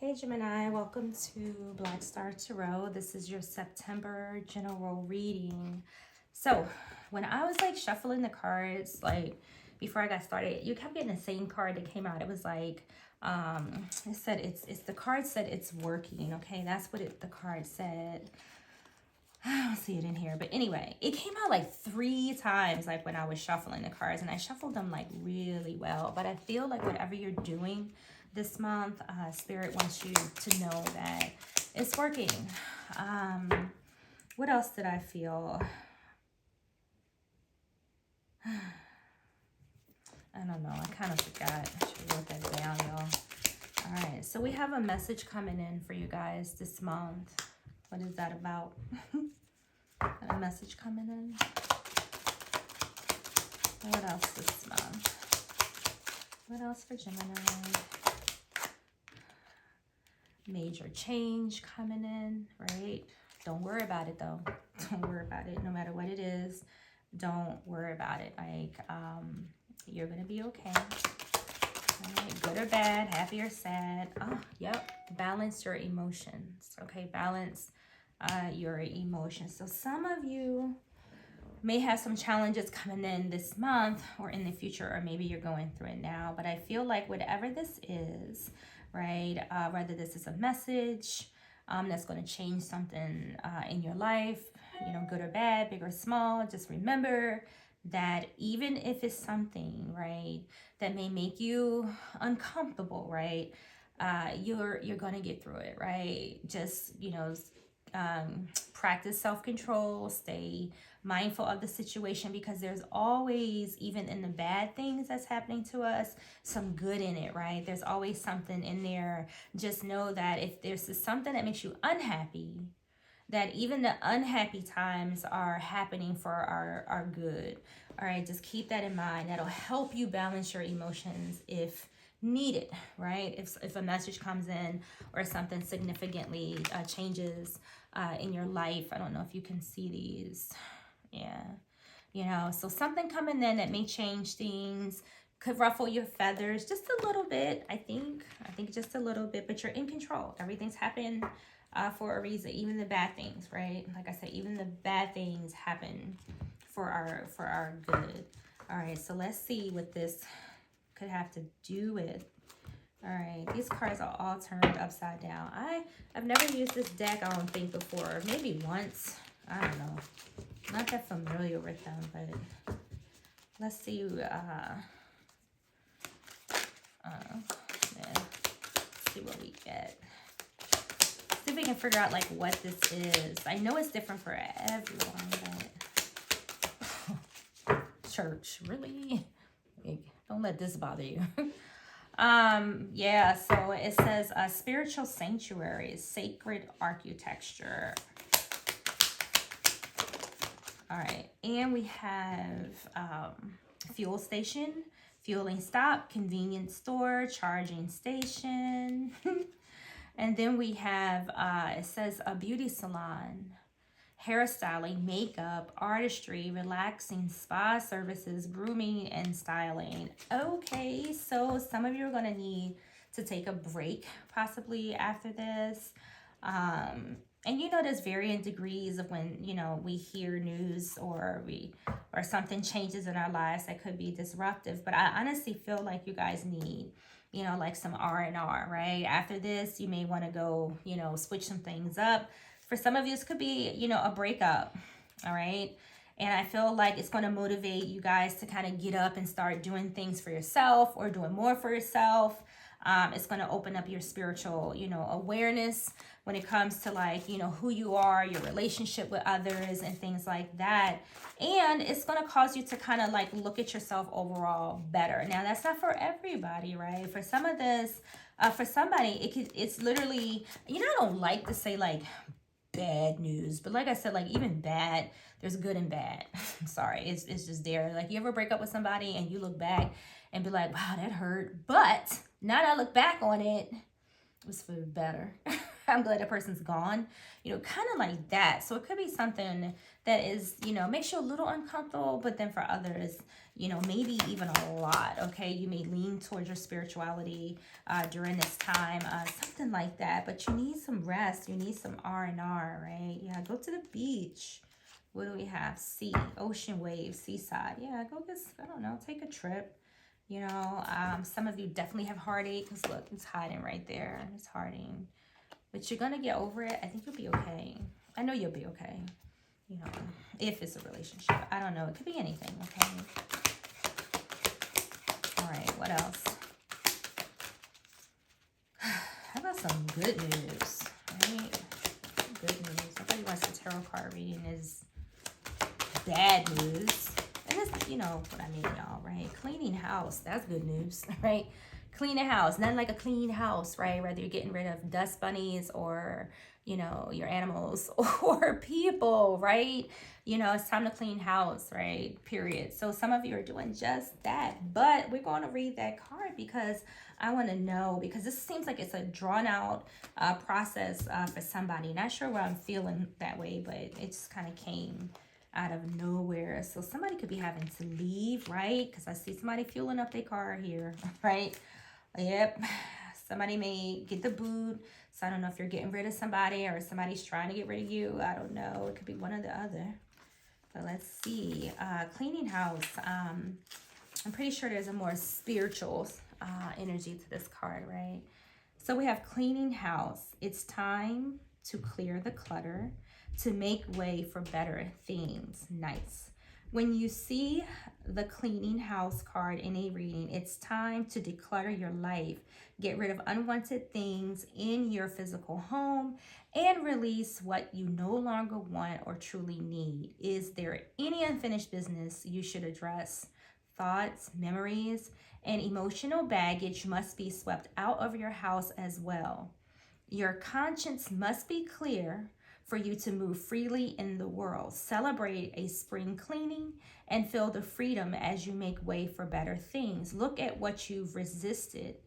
Hey Gemini, welcome to Black Star Tarot. This is your September general reading. So when I was like shuffling the cards, like before I got started, you kept getting the same card that came out. It was like, it said it's the card said it's working. Okay, that's what the card said. I don't see it in here, but anyway, it came out like 3 times, like when I was shuffling the cards, and I shuffled them like really well. But I feel like whatever you're doing this month, Spirit wants you to know that it's working. What else did I feel? I don't know. I kind of forgot. I should wrote that down, y'all. All right. So we have a message coming in for you guys this month. What is that about? A message coming in. What else this month? What else for Gemini? Major change coming in, right? Don't worry about it though. Don't worry about it. No matter what it is, don't worry about it. Like, you're gonna be okay. Right? Good or bad, happy or sad. Oh, yep. Balance your emotions. Okay, balance your emotions. So some of you may have some challenges coming in this month or in the future, or maybe you're going through it now. But I feel like whatever this is, right, whether this is a message that's going to change something in your life, you know, good or bad, big or small, just remember that even if it's something, right, that may make you uncomfortable, right, you're going to get through it, right? Just, you know, practice self-control, stay mindful of the situation, because there's always, even in the bad things that's happening to us, some good in it, right? There's always something in there. Just know that if there's something that makes you unhappy, that even the unhappy times are happening for our good. All right, just keep that in mind. That'll help you balance your emotions if needed, right? If a message comes in or something significantly changes in your life. I don't know if you can see these. Yeah, you know, so something coming in that may change things, could ruffle your feathers just a little bit. I think just a little bit, but you're in control. Everything's happening for a reason, even the bad things, right? Like I said, even the bad things happen for our good. All right, so let's see what this could have to do with. All right, these cards are all turned upside down. I've never used this deck, I don't think, before. Maybe once. I don't know. Not that familiar with them, but let's see. Yeah. See what we get. See if we can figure out like what this is. I know it's different for everyone, but church, really? Don't let this bother you. Yeah, so it says spiritual sanctuaries, sacred architecture. All right, and we have fuel station, fueling stop, convenience store, charging station. And then we have, it says a beauty salon, hairstyling, makeup, artistry, relaxing, spa services, grooming, and styling. Okay, so some of you are going to need to take a break possibly after this. And you know, there's varying degrees of when, you know, we hear news or something changes in our lives that could be disruptive. But I honestly feel like you guys need, you know, like some R&R, right? After this, you may want to go, you know, switch some things up. For some of you, this could be, you know, a breakup, all right? And I feel like it's going to motivate you guys to kind of get up and start doing things for yourself or doing more for yourself. It's going to open up your spiritual, you know, awareness when it comes to like, you know, who you are, your relationship with others and things like that. And it's going to cause you to kind of like look at yourself overall better. Now, that's not for everybody, right? For some of this, for somebody, it's literally, you know, I don't like to say like bad news, but like I said, like even bad, there's good and bad. I'm sorry, it's just there. Like, you ever break up with somebody and you look back and be like, wow, that hurt, but now that I look back on it, it was for the better. I'm glad that person's gone, you know, kind of like that. So it could be something that is, you know, makes you a little uncomfortable, but then for others, you know, maybe even a lot. Okay, you may lean towards your spirituality during this time, something like that. But you need some rest. You need some R&R, right? Yeah, go to the beach. What do we have? Sea, ocean waves, seaside. Yeah, go get, I don't know, take a trip. You know, some of you definitely have heartache because look, it's hiding right there. It's hiding. But you're going to get over it. I think you'll be okay. I know you'll be okay. You know, if it's a relationship. I don't know. It could be anything, okay? All right, what else? How about some good news, right? Good news. Nobody wants a tarot card reading is bad news. And this, you know what I mean, y'all, right? Cleaning house. That's good news, right? Clean a house. Nothing like a clean house, right? Whether you're getting rid of dust bunnies or, you know, your animals or people, right? You know, it's time to clean house, right? Period. So some of you are doing just that. But we're going to read that card because I want to know, because this seems like it's a drawn out process for somebody. Not sure why I'm feeling that way, but it just kind of came out of nowhere. So somebody could be having to leave, right? Because I see somebody fueling up their car here, right? Yep. Somebody may get the boot. So I don't know if you're getting rid of somebody or somebody's trying to get rid of you. I don't know. It could be one or the other. But let's see. Cleaning house. I'm pretty sure there's a more spiritual energy to this card, right? So we have cleaning house. It's time to clear the clutter, to make way for better things. Nice. When you see the cleaning house card in a reading, it's time to declutter your life, get rid of unwanted things in your physical home, and release what you no longer want or truly need. Is there any unfinished business you should address? Thoughts, memories, and emotional baggage must be swept out of your house as well. Your conscience must be clear for you to move freely in the world. Celebrate a spring cleaning and feel the freedom as you make way for better things. Look at what you've resisted.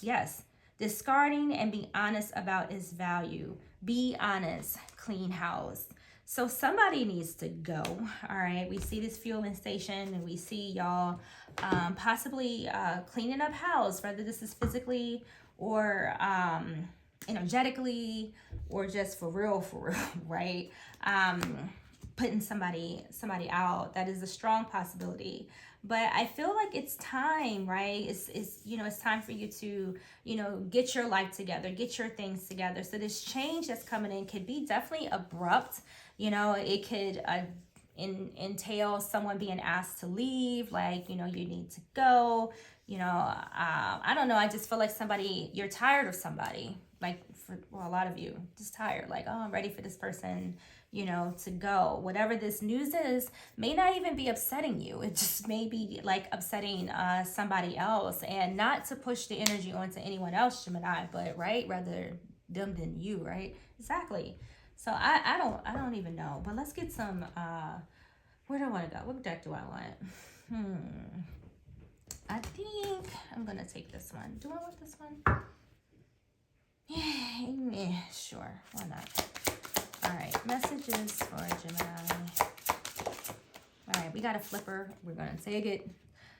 Yes, discarding and be honest about its value. Be honest, clean house. So somebody needs to go, all right? We see this fueling station and we see y'all possibly cleaning up house, whether this is physically or energetically or just for real, right? Putting somebody out. That is a strong possibility. But I feel like it's time, right? It's you know, it's time for you to, you know, get your life together, get your things together. So this change that's coming in could be definitely abrupt. You know, it could entail someone being asked to leave, like, you know, you need to go. You know, I don't know. I just feel like you're tired of somebody. Like for a lot of you, just tired. Like, oh, I'm ready for this person, you know, to go. Whatever this news is may not even be upsetting you. It just may be like upsetting somebody else, and not to push the energy onto anyone else, Gemini, but right, rather them than you, right? Exactly. So I don't even know. But let's get some. Where do I want to go? What deck do I want? I think I'm gonna take this one. Do I want this one? Yeah, sure. Why not? All right, messages for Gemini. All right, we got a flipper. We're gonna take it.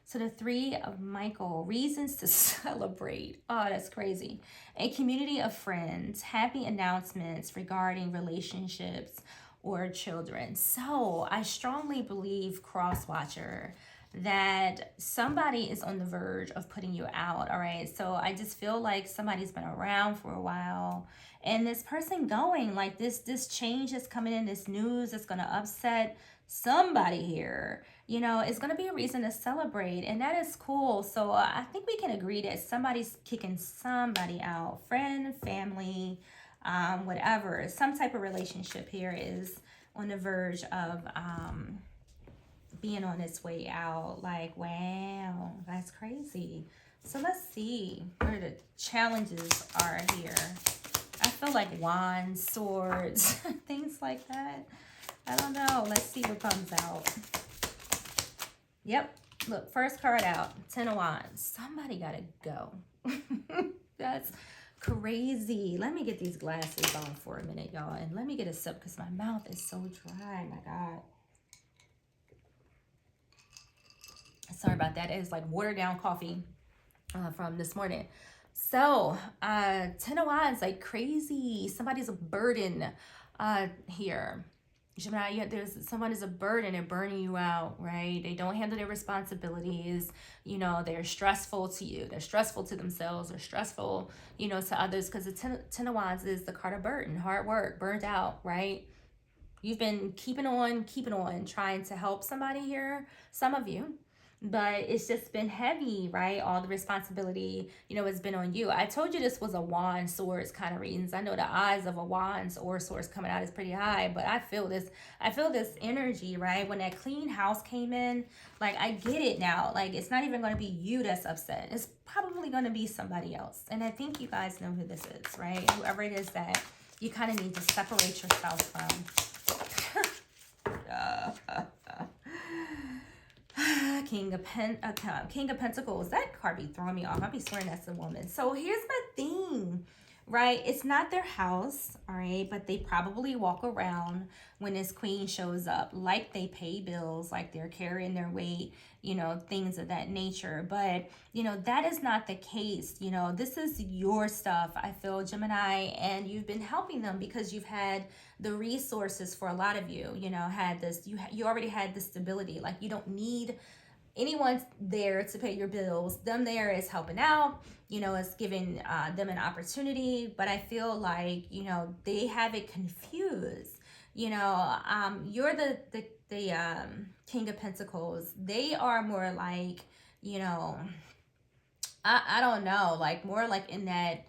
So the Three of Michael, reasons to celebrate. Oh, that's crazy. A community of friends, happy announcements regarding relationships or children. So I strongly believe, Crosswatcher, that somebody is on the verge of putting you out. All right, so I just feel like somebody's been around for a while, and this person going, like this change that's coming in, this news that's going to upset somebody here, you know, it's going to be a reason to celebrate, and that is cool. So I think we can agree that somebody's kicking somebody out, friend, family, whatever. Some type of relationship here is on the verge of being on its way out. Like, wow, that's crazy. So let's see where the challenges are here. I feel like wands, swords, things like that. I don't know. Let's see what comes out. Yep. Look, first card out. 10 of Wands. Somebody got to go. That's Crazy. Let me get these glasses on for a minute, y'all. And let me get a sip because my mouth is so dry. My God. Sorry about that. It is like watered down coffee from this morning. So, 10 of Wands, like crazy. Somebody's a burden here. Gemini, someone is a burden and burning you out, right? They don't handle their responsibilities. You know, they're stressful to you. They're stressful to themselves. They're stressful, you know, to others, because the 10 of Wands is the card of burden, hard work, burnt out, right? You've been keeping on, trying to help somebody here, some of you. But it's just been heavy, right? All the responsibility, you know, has been on you. I told you this was a wand swords kind of readings. I know the odds of a wand or swords coming out is pretty high, but I feel this energy, right? When that clean house came in, like, I get it now. Like, it's not even going to be you that's upset. It's probably going to be somebody else. And I think you guys know who this is, right? Whoever it is that you kind of need to separate yourself from. King of Pentacles. That card be throwing me off. I be swearing that's a woman. So here's my thing, right? It's not their house, all right? But they probably walk around when this queen shows up like they pay bills, like they're carrying their weight, you know, things of that nature. But, you know, that is not the case. You know, this is your stuff, I feel, Gemini, and you've been helping them because you've had the resources. For a lot of you, you know, had this, you already had the stability. Like, you don't need anyone's there to pay your bills. Them there is helping out, you know, it's giving them an opportunity. But I feel like, you know, they have it confused. You know, you're the King of Pentacles. They are more like, you know, I don't know, like more like in that,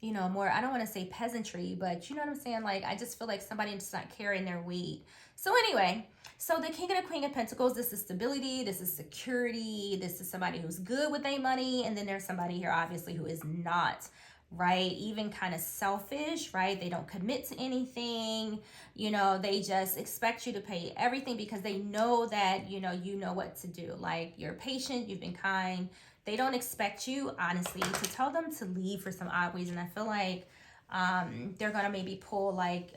you know, more, I don't want to say peasantry, but you know what I'm saying? Like, I just feel like somebody just not carrying their weight. So anyway, so the King and the Queen of Pentacles, this is stability, this is security, this is somebody who's good with their money, and then there's somebody here, obviously, who is not, right? Even kind of selfish, right? They don't commit to anything, you know, they just expect you to pay everything because they know that, you know what to do. Like, you're patient, you've been kind. They don't expect you, honestly, to tell them to leave for some odd reason. I feel like they're going to maybe pull like,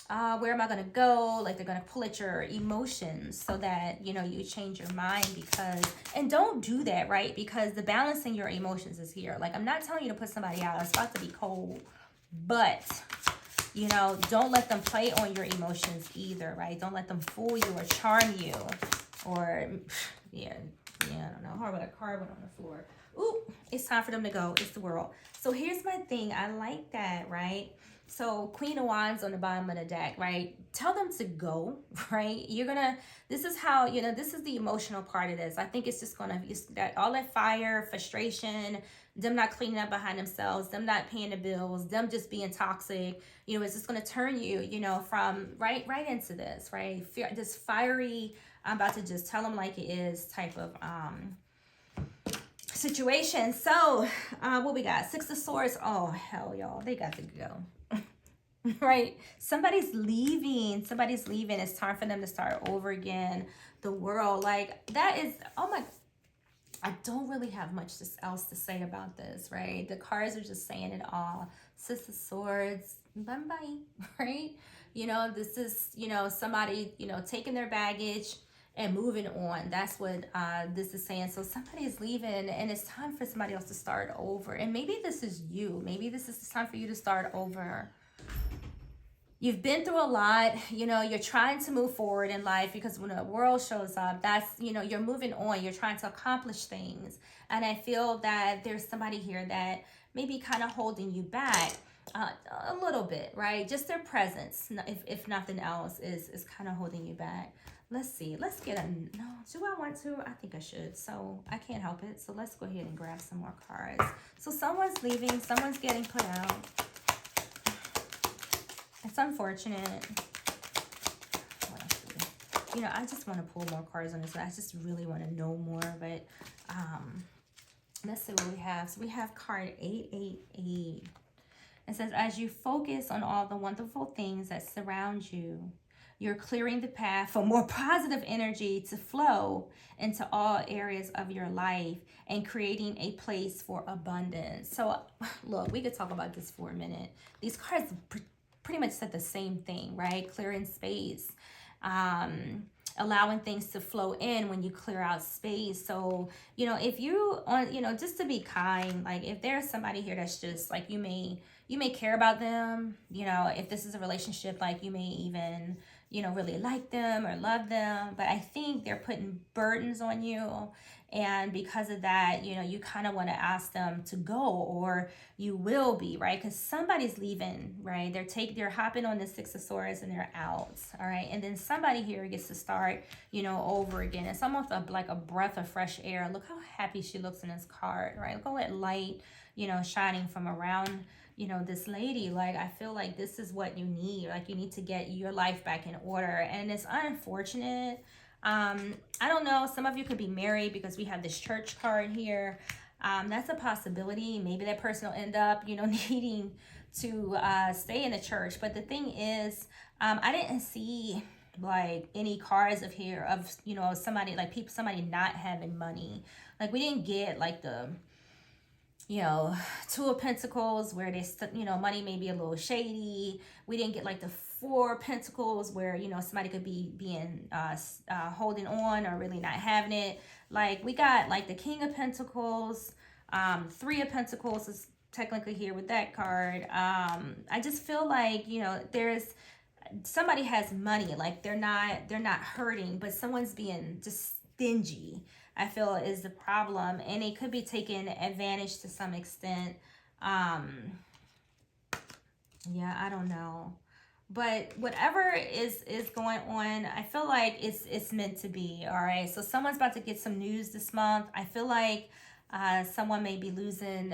where am I going to go? Like, they're going to pull at your emotions so that, you know, you change your mind because, and don't do that, right? Because the balancing your emotions is here. Like, I'm not telling you to put somebody out. It's about to be cold, but, you know, don't let them play on your emotions either, right? Don't let them fool you or charm you or, yeah, I don't know. How about a card went on the floor? Ooh, it's time for them to go. It's the world. So here's my thing. I like that, right? So Queen of Wands on the bottom of the deck, right? Tell them to go, right? This is how, you know, this is the emotional part of this. I think it's just gonna be that all that fire, frustration, them not cleaning up behind themselves, them not paying the bills, them just being toxic, you know, it's just gonna turn you, you know, from right into this, right? This fiery, I'm about to just tell them like it is type of situation. So what we got? Six of Swords. Oh, hell, y'all, they got to go. Right? Somebody's leaving. It's time for them to start over again. The world, like, that is, oh my, I don't really have much else to say about this, right? The cards are just saying it all. Six of Swords, bye-bye, right? You know, this is, you know, somebody, you know, taking their baggage and moving on. That's what this is saying. So somebody is leaving and it's time for somebody else to start over. And maybe this is you. Maybe this is the time for you to start over. You've been through a lot, you know, you're trying to move forward in life because when the world shows up, that's, you know, you're moving on, you're trying to accomplish things. And I feel that there's somebody here that may be kind of holding you back a little bit, right? Just their presence, if nothing else, is kind of holding you back. Let's see, let's get no, do I want to? I think I should, so I can't help it. So let's go ahead and grab some more cards. So someone's leaving, someone's getting put out. It's unfortunate. You know, I just want to pull more cards on this. I just really want to know more. But let's see what we have. So we have card 888. It says, as you focus on all the wonderful things that surround you, you're clearing the path for more positive energy to flow into all areas of your life and creating a place for abundance. So look, we could talk about this for a minute. These cards pretty much said the same thing, right? Clearing space, allowing things to flow in when you clear out space. So, you know, if you on, you know, just to be kind, like if there's somebody here that's just like, you may care about them, you know, if this is a relationship, like you may even, you know, really like them or love them, but I think they're putting burdens on you. And because of that, you know, you kind of want to ask them to go, or you will be, right? Because somebody's leaving, right? They're hopping on the Six of Swords and they're out, all right? And then somebody here gets to start, you know, over again. It's almost like a breath of fresh air. Look how happy she looks in this card, right? Look all that light, you know, shining from around, you know, this lady. Like, I feel like this is what you need. Like, you need to get your life back in order. And it's unfortunate. I don't know, some of you could be married because we have this church card here. That's a possibility. Maybe that person will end up, you know, needing to stay in the church. But the thing is, I didn't see like any cards of here of, you know, somebody not having money. Like, we didn't get like the, you know, Two of Pentacles where they, you know, money may be a little shady. We didn't get like the Four of Pentacles where, you know, somebody could be being holding on or really not having it. Like, we got like the King of Pentacles, Three of Pentacles is technically here with that card. I just feel like, you know, somebody has money, like they're not hurting, but someone's being just stingy, I feel, is the problem, and it could be taken advantage to some extent. Yeah, I don't know, but whatever is going on, I feel like it's meant to be. All right, so someone's about to get some news this month. I feel like someone may be losing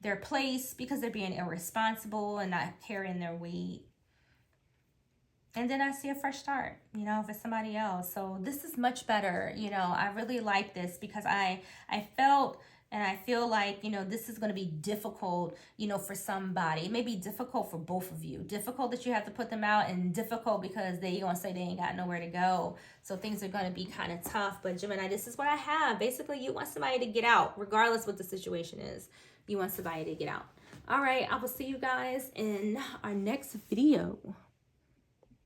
their place because they're being irresponsible and not carrying their weight. And then I see a fresh start, you know, for somebody else. So this is much better. You know, I really like this because I felt and I feel like, you know, this is going to be difficult, you know, for somebody. It may be difficult for both of you. Difficult that you have to put them out, and difficult because they're going to say they ain't got nowhere to go. So things are going to be kind of tough. But Gemini, this is what I have. Basically, you want somebody to get out, regardless what the situation is. You want somebody to get out. All right, I will see you guys in our next video.